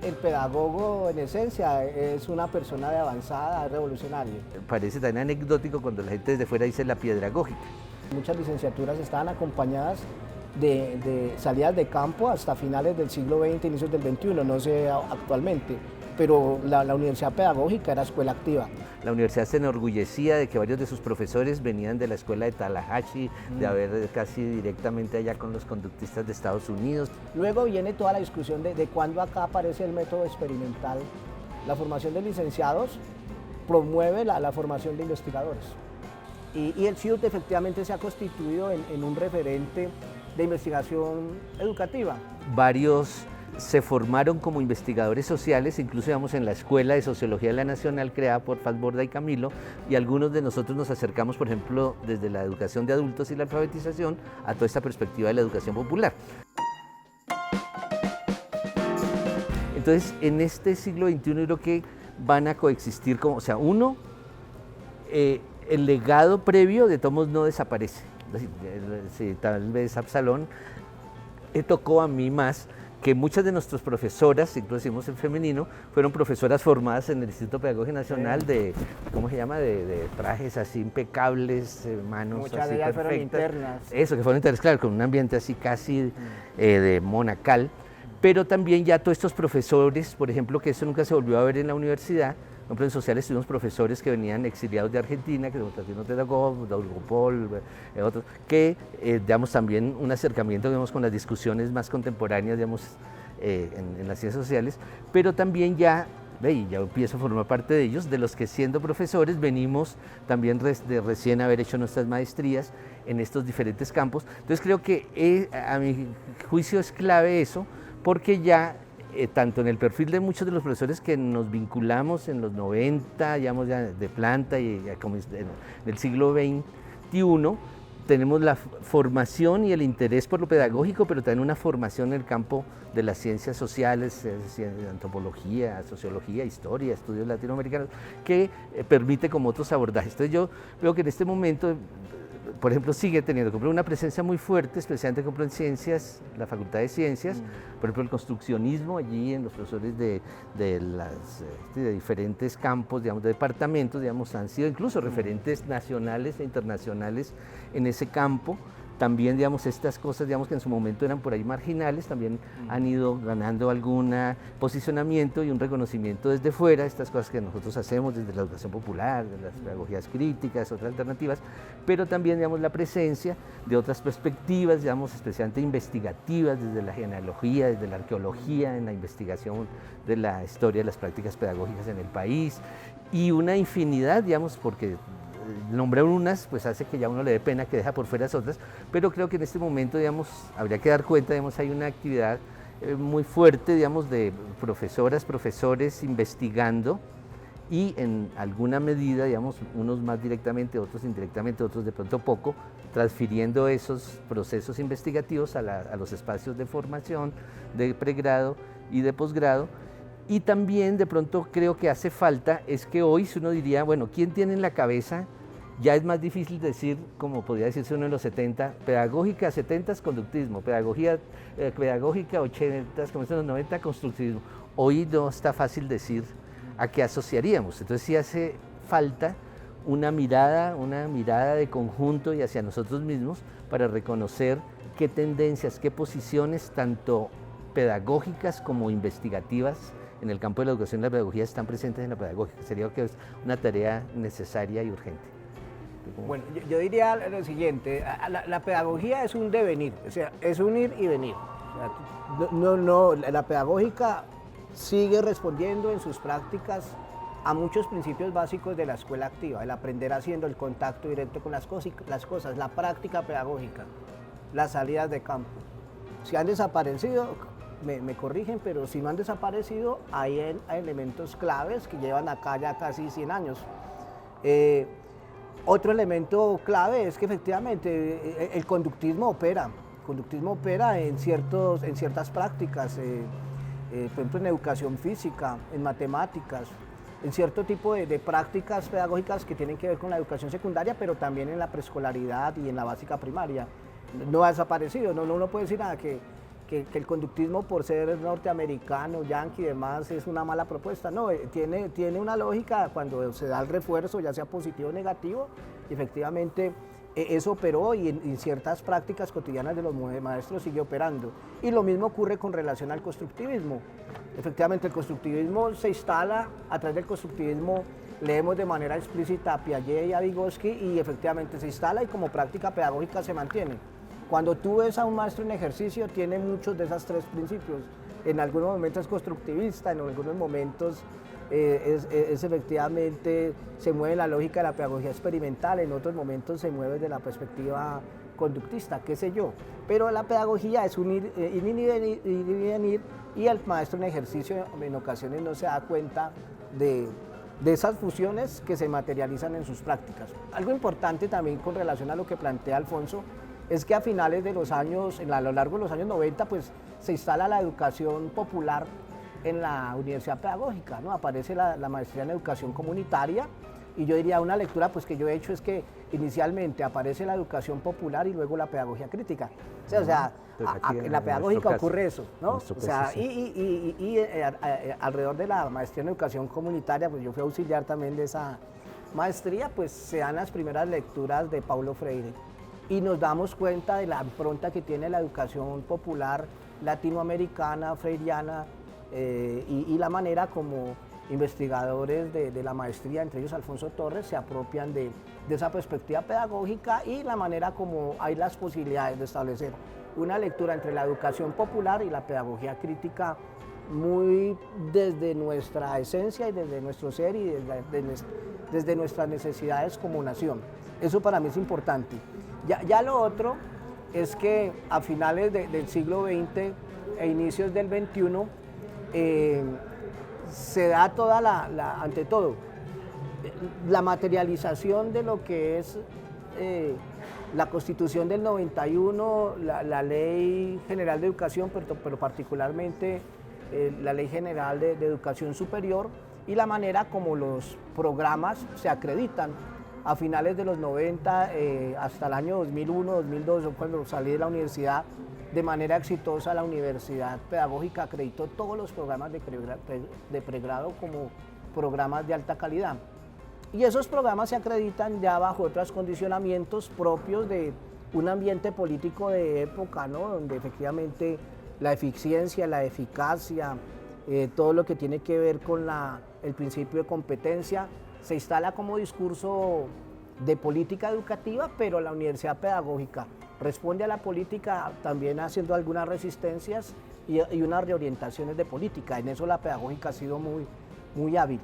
El pedagogo, en esencia, es una persona de avanzada, es revolucionario. Parece tan anecdótico cuando la gente desde fuera dice la piedragógica. Muchas licenciaturas estaban acompañadas de salidas de campo hasta finales del siglo XX, inicios del XXI, no sé actualmente, pero la universidad pedagógica era escuela activa. La universidad se enorgullecía de que varios de sus profesores venían de la escuela de Tallahatchie, de haber casi directamente allá con los conductistas de Estados Unidos. Luego viene toda la discusión de cuándo acá aparece el método experimental. La formación de licenciados promueve la formación de investigadores. Y el CIUT efectivamente se ha constituido en un referente de investigación educativa. Varios se formaron como investigadores sociales, incluso digamos, en la Escuela de Sociología de la Nacional creada por Faz Borda y Camilo, y algunos de nosotros nos acercamos, por ejemplo, desde la educación de adultos y la alfabetización a toda esta perspectiva de la educación popular. Entonces, en este siglo XXI yo creo que van a coexistir, como, o sea, uno, el legado previo de todos modos no desaparece. Sí, tal vez Absalón tocó a mí más que muchas de nuestras profesoras, incluso decimos en femenino, fueron profesoras formadas en el Instituto Pedagógico Nacional de, ¿cómo se llama?, de trajes así impecables, manos muchas así de ellas fueron perfectas. internas. Eso, que fueron internas, claro, con un ambiente así casi de monacal, pero también ya todos estos profesores, por ejemplo, que eso nunca se volvió a ver en la universidad. Por ejemplo, en sociales tuvimos profesores que venían exiliados de Argentina, que como Tatiano Tedagog, Daulgopol, otros, que digamos también un acercamiento digamos, con las discusiones más contemporáneas digamos, en las ciencias sociales, pero también ya empiezo a formar parte de ellos, de los que siendo profesores venimos también de recién haber hecho nuestras maestrías en estos diferentes campos. Entonces creo que a mi juicio es clave eso, porque ya tanto en el perfil de muchos de los profesores que nos vinculamos en los 90, digamos ya de planta y ya como del siglo XXI, tenemos la formación y el interés por lo pedagógico, pero también una formación en el campo de las ciencias sociales, antropología, sociología, historia, estudios latinoamericanos, que permite como otros abordajes. Entonces yo veo que en este momento, por ejemplo, sigue teniendo una presencia muy fuerte, especialmente en ciencias, la Facultad de Ciencias, por ejemplo, el construccionismo allí en los profesores de diferentes campos, digamos, de departamentos, digamos, han sido incluso referentes nacionales e internacionales en ese campo. También, digamos, estas cosas, digamos, que en su momento eran por ahí marginales, también han ido ganando algún posicionamiento y un reconocimiento desde fuera, estas cosas que nosotros hacemos desde la educación popular, de las pedagogías críticas, otras alternativas, pero también, digamos, la presencia de otras perspectivas, digamos, especialmente investigativas, desde la genealogía, desde la arqueología, en la investigación de la historia de las prácticas pedagógicas en el país, y una infinidad, digamos, porque nombrar unas pues hace que ya uno le dé pena que deja por fuera las otras, pero creo que en este momento digamos, habría que dar cuenta, digamos, hay una actividad muy fuerte digamos, de profesoras, profesores investigando y en alguna medida, digamos, unos más directamente, otros indirectamente, otros de pronto poco, transfiriendo esos procesos investigativos a los espacios de formación, de pregrado y de posgrado. Y también de pronto creo que hace falta, es que hoy si uno diría, bueno, ¿quién tiene en la cabeza? Ya es más difícil decir, como podría decirse uno en los 70, pedagógica 70 conductismo, pedagógica 80, como en los 90 constructivismo. Hoy no está fácil decir a qué asociaríamos, entonces sí hace falta una mirada de conjunto y hacia nosotros mismos para reconocer qué tendencias, qué posiciones, tanto pedagógicas como investigativas, en el campo de la educación y la pedagogía están presentes en la pedagógica. Sería que es una tarea necesaria y urgente. Bueno, yo diría lo siguiente, la pedagogía es un devenir, o sea, es un ir y venir. O sea, la pedagógica sigue respondiendo en sus prácticas a muchos principios básicos de la escuela activa, el aprender haciendo, el contacto directo con las cosas, la práctica pedagógica, las salidas de campo. Si han desaparecido, me corrigen, pero si no han desaparecido, hay elementos claves que llevan acá ya casi 100 años. Otro elemento clave es que efectivamente el conductismo opera. El conductismo opera en ciertas prácticas, por ejemplo en educación física, en matemáticas, en cierto tipo de prácticas pedagógicas que tienen que ver con la educación secundaria, pero también en la preescolaridad y en la básica primaria. No ha desaparecido, no puede decir nada que el conductismo por ser norteamericano, yanqui y demás es una mala propuesta. No, tiene una lógica cuando se da el refuerzo, ya sea positivo o negativo, y efectivamente eso operó y en ciertas prácticas cotidianas de los maestros sigue operando. Y lo mismo ocurre con relación al constructivismo. Efectivamente el constructivismo se instala, a través del constructivismo leemos de manera explícita a Piaget y a Vygotsky y efectivamente se instala y como práctica pedagógica se mantiene. Cuando tú ves a un maestro en ejercicio tiene muchos de esos tres principios. En algunos momentos es constructivista, en algunos momentos efectivamente se mueve la lógica de la pedagogía experimental, en otros momentos se mueve de la perspectiva conductista, qué sé yo. Pero la pedagogía es un ir y venir y el maestro en ejercicio en ocasiones no se da cuenta de esas fusiones que se materializan en sus prácticas. Algo importante también con relación a lo que plantea Alfonso es que a finales de los años, a lo largo de los años 90, pues se instala la educación popular en la universidad pedagógica, ¿no? Aparece la maestría en educación comunitaria y yo diría una lectura pues que yo he hecho es que inicialmente aparece la educación popular y luego la pedagogía crítica. O sea, en la pedagógica ocurre eso, ¿no? O sea, alrededor de la maestría en educación comunitaria, pues yo fui auxiliar también de esa maestría, pues se dan las primeras lecturas de Paulo Freire y nos damos cuenta de la impronta que tiene la educación popular latinoamericana, freiriana, y la manera como investigadores de la maestría, entre ellos Alfonso Torres, se apropian de esa perspectiva pedagógica y la manera como hay las posibilidades de establecer una lectura entre la educación popular y la pedagogía crítica muy desde nuestra esencia y desde nuestro ser y desde nuestras necesidades como nación. Eso para mí es importante. Ya lo otro es que a finales del siglo XX e inicios del XXI se da ante todo, la materialización de lo que es la Constitución del 91, la Ley General de Educación, pero particularmente la Ley General de Educación Superior y la manera como los programas se acreditan. A finales de los 90 hasta el año 2001, 2002, cuando salí de la universidad, de manera exitosa la Universidad Pedagógica acreditó todos los programas de pregrado como programas de alta calidad. Y esos programas se acreditan ya bajo otros condicionamientos propios de un ambiente político de época, ¿no? Donde efectivamente la eficiencia, la eficacia, todo lo que tiene que ver con el principio de competencia, se instala como discurso de política educativa, pero la universidad pedagógica responde a la política también haciendo algunas resistencias y unas reorientaciones de política. En eso la pedagógica ha sido muy hábil.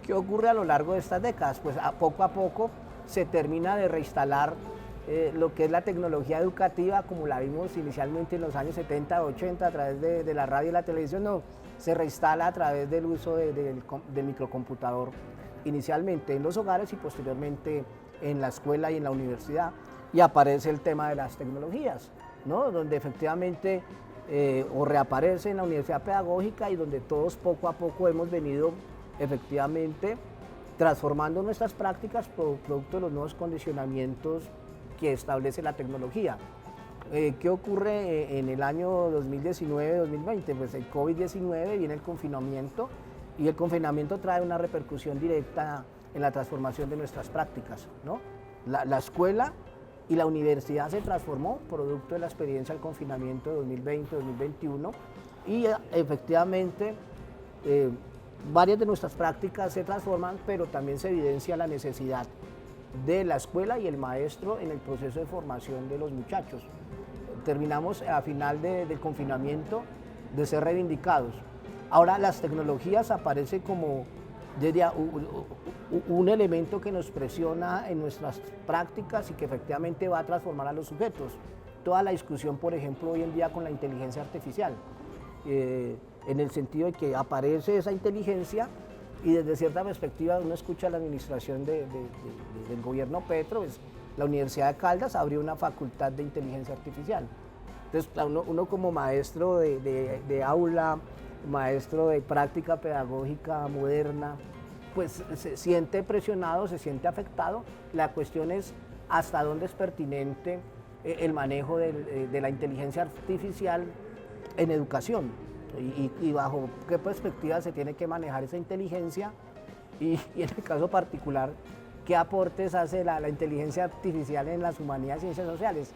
¿Qué ocurre a lo largo de estas décadas? Pues poco a poco se termina de reinstalar lo que es la tecnología educativa como la vimos inicialmente en los años 70, 80 a través de la radio y la televisión, no, se reinstala a través del uso del microcomputador, inicialmente en los hogares y posteriormente en la escuela y en la universidad, y aparece el tema de las tecnologías, ¿no? Donde efectivamente o reaparece en la universidad pedagógica y donde todos poco a poco hemos venido efectivamente transformando nuestras prácticas producto de los nuevos condicionamientos que establece la tecnología. ¿Qué ocurre en el año 2019-2020? Pues el COVID-19, viene el confinamiento y el confinamiento trae una repercusión directa en la transformación de nuestras prácticas, ¿no? La escuela y la universidad se transformó producto de la experiencia del confinamiento de 2020-2021 y efectivamente varias de nuestras prácticas se transforman, pero también se evidencia la necesidad de la escuela y el maestro en el proceso de formación de los muchachos. Terminamos a final del confinamiento de ser reivindicados. Ahora las tecnologías aparecen como un elemento que nos presiona en nuestras prácticas y que efectivamente va a transformar a los sujetos. Toda la discusión, por ejemplo, hoy en día con la inteligencia artificial, en el sentido de que aparece esa inteligencia y desde cierta perspectiva uno escucha la administración del gobierno Petro, pues, la Universidad de Caldas abrió una facultad de inteligencia artificial. Entonces, uno como maestro de aula, maestro de práctica pedagógica moderna, pues se siente presionado, se siente afectado. La cuestión es hasta dónde es pertinente el manejo de la inteligencia artificial en educación y bajo qué perspectiva se tiene que manejar esa inteligencia y en el caso particular, qué aportes hace la inteligencia artificial en las humanidades y ciencias sociales,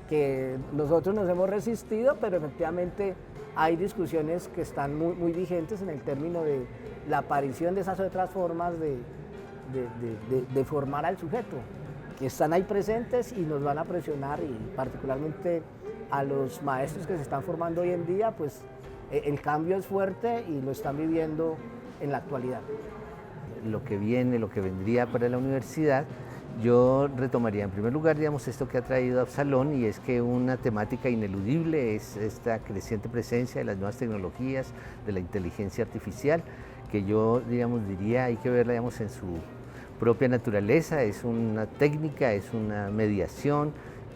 que nosotros nos hemos resistido, pero efectivamente hay discusiones que están muy vigentes en el término de la aparición de esas otras formas de formar al sujeto, que están ahí presentes y nos van a presionar, y particularmente a los maestros que se están formando hoy en día, pues el cambio es fuerte y lo están viviendo en la actualidad. Lo que viene, lo que vendría para la universidad, yo retomaría en primer lugar, digamos, esto que ha traído Absalón, y es que una temática ineludible es esta creciente presencia de las nuevas tecnologías, de la inteligencia artificial, que yo, digamos, diría, hay que verla, digamos, en su propia naturaleza. Es una técnica, es una mediación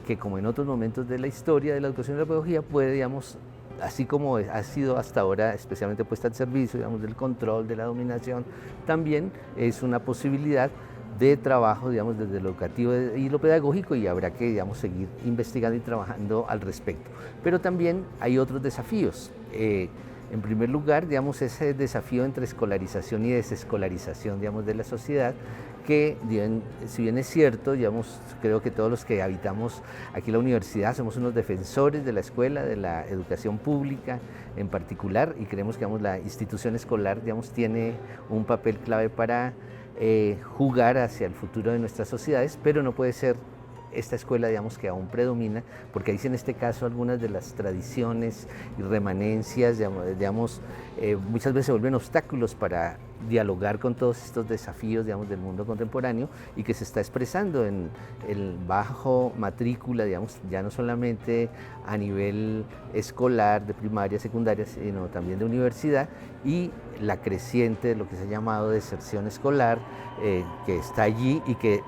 que, como en otros momentos de la historia de la educación y la pedagogía, puede, digamos, así como ha sido hasta ahora especialmente puesta al servicio, digamos, del control, de la dominación, también es una posibilidad de trabajo, digamos, desde lo educativo y lo pedagógico, y habrá que, digamos, seguir investigando y trabajando al respecto. Pero también hay otros desafíos. En primer lugar, digamos, ese desafío entre escolarización y desescolarización, digamos, de la sociedad, que si bien es cierto, digamos, creo que todos los que habitamos aquí en la universidad somos unos defensores de la escuela, de la educación pública en particular, y creemos que, digamos, la institución escolar, digamos, tiene un papel clave para jugar hacia el futuro de nuestras sociedades, pero no puede ser esta escuela, digamos, que aún predomina, porque ahí sí, en este caso, algunas de las tradiciones y remanencias, digamos, muchas veces se vuelven obstáculos para dialogar con todos estos desafíos, digamos, del mundo contemporáneo, y que se está expresando en el bajo matrícula, digamos, ya no solamente a nivel escolar, de primaria, secundaria, sino también de universidad, y la creciente, lo que se ha llamado deserción escolar, que está allí y que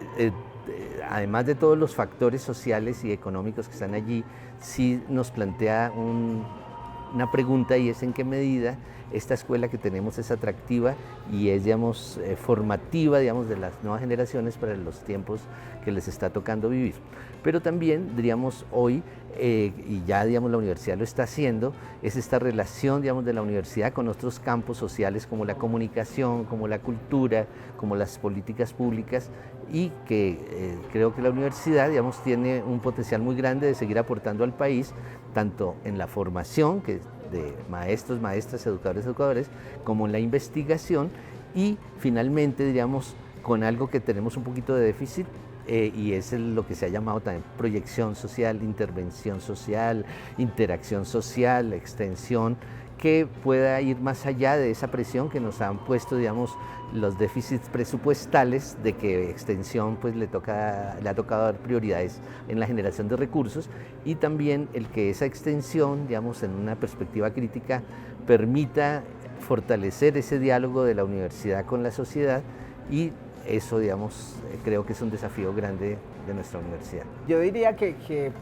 además de todos los factores sociales y económicos que están allí, sí nos plantea una pregunta, y es en qué medida esta escuela que tenemos es atractiva y es, digamos, formativa, digamos, de las nuevas generaciones para los tiempos que les está tocando vivir. Pero también, diríamos, hoy, y ya, digamos, la universidad lo está haciendo, es esta relación, digamos, de la universidad con otros campos sociales como la comunicación, como la cultura, como las políticas públicas, y que creo que la universidad, digamos, tiene un potencial muy grande de seguir aportando al país, tanto en la formación de maestros, maestras, educadores, como en la investigación, y finalmente, diríamos, con algo que tenemos un poquito de déficit, y es lo que se ha llamado también proyección social, intervención social, interacción social, extensión, que pueda ir más allá de esa presión que nos han puesto, digamos, los déficits presupuestales, de que extensión, pues, le ha tocado dar prioridades en la generación de recursos, y también el que esa extensión, digamos, en una perspectiva crítica, permita fortalecer ese diálogo de la universidad con la sociedad, y eso, digamos, creo que es un desafío grande de nuestra universidad. Yo diría que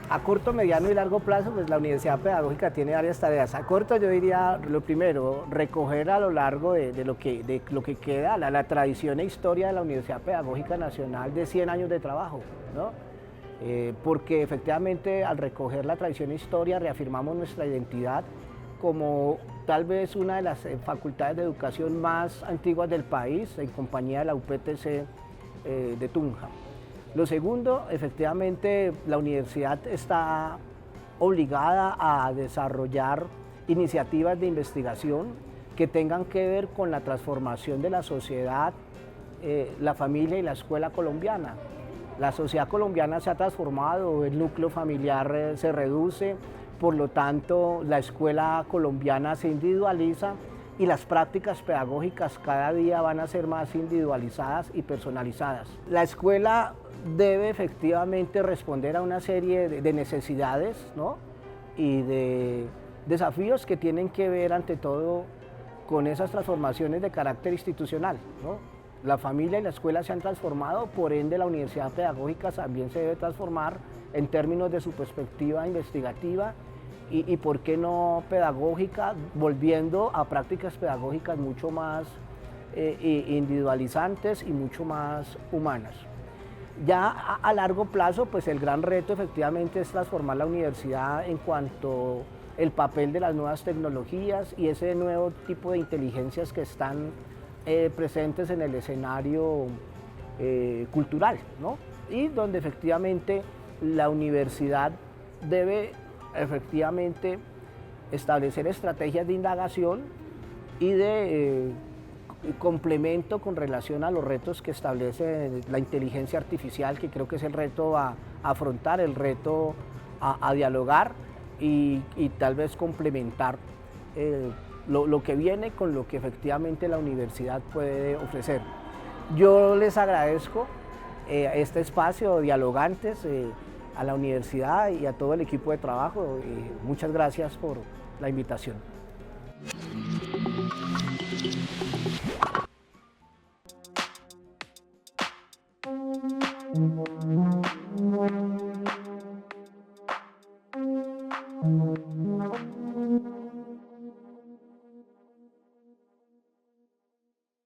a corto, mediano y largo plazo, pues la Universidad Pedagógica tiene varias tareas. A corto, yo diría, lo primero, recoger a lo largo de lo que queda la tradición e historia de la Universidad Pedagógica Nacional de 100 años de trabajo, ¿no? Porque efectivamente, al recoger la tradición e historia, reafirmamos nuestra identidad como tal vez una de las facultades de educación más antiguas del país, en compañía de la UPTC de Tunja. Lo segundo, efectivamente, la universidad está obligada a desarrollar iniciativas de investigación que tengan que ver con la transformación de la sociedad, la familia y la escuela colombiana. La sociedad colombiana se ha transformado, el núcleo familiar se reduce, por lo tanto, la escuela colombiana se individualiza y las prácticas pedagógicas cada día van a ser más individualizadas y personalizadas. La escuela debe efectivamente responder a una serie de necesidades, ¿no? Y de desafíos que tienen que ver, ante todo, con esas transformaciones de carácter institucional, ¿no? la familia y la escuela se han transformado, por ende la universidad pedagógica también se debe transformar en términos de su perspectiva investigativa y por qué no pedagógica, volviendo a prácticas pedagógicas mucho más individualizantes y mucho más humanas. Ya a largo plazo, pues el gran reto efectivamente es transformar la universidad en cuanto el papel de las nuevas tecnologías y ese nuevo tipo de inteligencias que están presentes en el escenario cultural, ¿no? Y donde efectivamente la universidad debe efectivamente establecer estrategias de indagación y de complemento con relación a los retos que establece la inteligencia artificial, que creo que es el reto a afrontar, el reto a dialogar y tal vez complementar lo que viene con lo que efectivamente la universidad puede ofrecer. Yo les agradezco este espacio, dialogantes, a la universidad y a todo el equipo de trabajo. Muchas gracias por la invitación.